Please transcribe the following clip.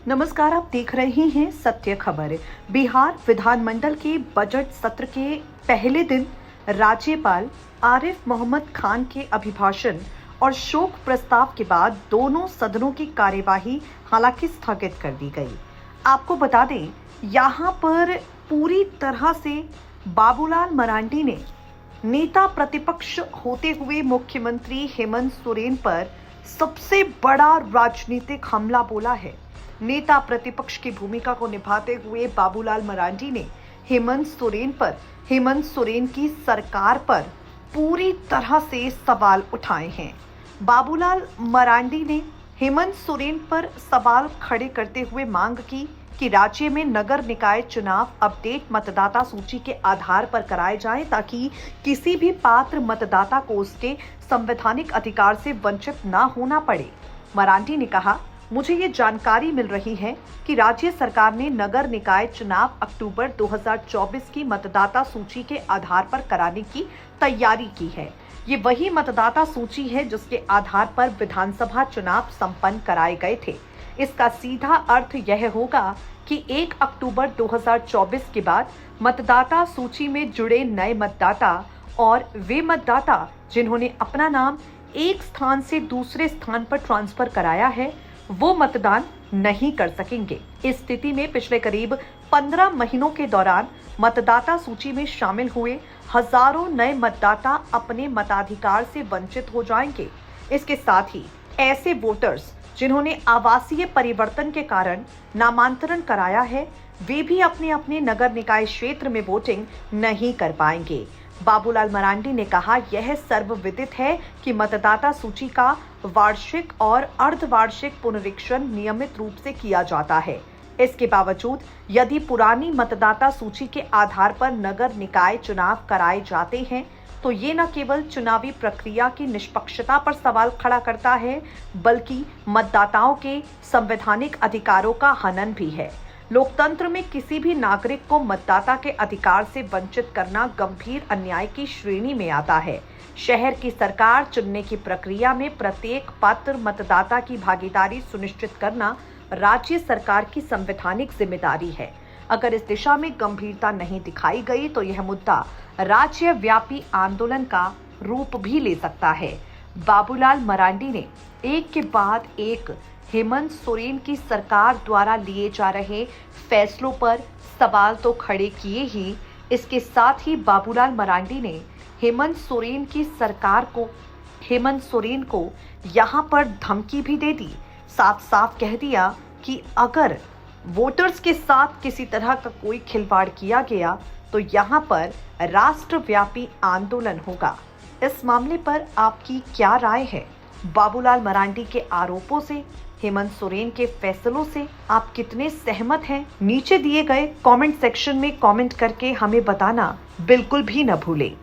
नमस्कार, आप देख रहे हैं सत्य खबर। बिहार विधानमंडल के बजट सत्र के पहले दिन राज्यपाल आरिफ मोहम्मद खान के अभिभाषण और शोक प्रस्ताव के बाद दोनों सदनों की कार्यवाही हालांकि स्थगित कर दी गई। आपको बता दें, यहां पर पूरी तरह से बाबूलाल मरांडी ने नेता प्रतिपक्ष होते हुए मुख्यमंत्री हेमंत सोरेन पर सबसे बड़ा राजनीतिक हमला बोला है। नेता प्रतिपक्ष की भूमिका को निभाते हुए बाबूलाल मरांडी ने हेमंत सोरेन की सरकार पर पूरी तरह से सवाल उठाए हैं। बाबूलाल मरांडी ने हेमंत सोरेन पर सवाल खड़े करते हुए मांग की कि राज्य में नगर निकाय चुनाव अपडेट मतदाता सूची के आधार पर कराए जाएं, ताकि किसी भी पात्र मतदाता को उसके संवैधानिक अधिकार से वंचित न होना पड़े। मरांडी ने कहा, मुझे ये जानकारी मिल रही है कि राज्य सरकार ने नगर निकाय चुनाव अक्टूबर 2024 की मतदाता सूची के आधार पर कराने की तैयारी की है। ये वही मतदाता सूची है जिसके आधार पर विधानसभा चुनाव संपन्न कराए गए थे। इसका सीधा अर्थ यह होगा कि 1 अक्टूबर 2024 के बाद मतदाता सूची में जुड़े नए मतदाता और वे मतदाता जिन्होंने अपना नाम एक स्थान से दूसरे स्थान पर ट्रांसफर कराया है, वो मतदान नहीं कर सकेंगे। इस स्थिति में पिछले करीब 15 महीनों के दौरान मतदाता सूची में शामिल हुए हजारों नए मतदाता अपने मताधिकार से वंचित हो जाएंगे। इसके साथ ही ऐसे वोटर्स जिन्होंने आवासीय परिवर्तन के कारण नामांतरण कराया है, वे भी अपने अपने नगर निकाय क्षेत्र में वोटिंग नहीं कर पाएंगे। बाबूलाल मरांडी ने कहा, यह सर्वविदित है कि मतदाता सूची का वार्षिक और अर्धवार्षिक पुनरीक्षण नियमित रूप से किया जाता है। इसके बावजूद यदि पुरानी मतदाता सूची के आधार पर नगर निकाय चुनाव कराए जाते हैं, तो ये न केवल चुनावी प्रक्रिया की निष्पक्षता पर सवाल खड़ा करता है, बल्कि मतदाताओं के संवैधानिक अधिकारों का हनन भी है। लोकतंत्र में किसी भी नागरिक को मतदाता के अधिकार से वंचित करना गंभीर अन्याय की श्रेणी में आता है। शहर की सरकार चुनने की प्रक्रिया में प्रत्येक पात्र मतदाता की भागीदारी सुनिश्चित करना राज्य सरकार की संवैधानिक जिम्मेदारी है। अगर इस दिशा में गंभीरता नहीं दिखाई गई तो यह मुद्दा राज्यव्यापी आंदोलन का रूप भी ले सकता है। बाबूलाल मरांडी ने एक के बाद एक हेमंत सोरेन की सरकार द्वारा लिए जा रहे फैसलों पर सवाल तो खड़े किए ही, इसके साथ ही बाबूलाल मरांडी ने हेमंत सोरेन को यहां पर धमकी भी दे दी। साफ साफ कह दिया कि अगर वोटर्स के साथ किसी तरह का कोई खिलवाड़ किया गया तो यहां पर राष्ट्रव्यापी आंदोलन होगा। इस मामले पर आपकी क्या राय है? बाबूलाल मरांडी के आरोपों से, हेमंत सोरेन के फैसलों से आप कितने सहमत हैं? नीचे दिए गए कमेंट सेक्शन में कमेंट करके हमें बताना बिल्कुल भी न भूलें।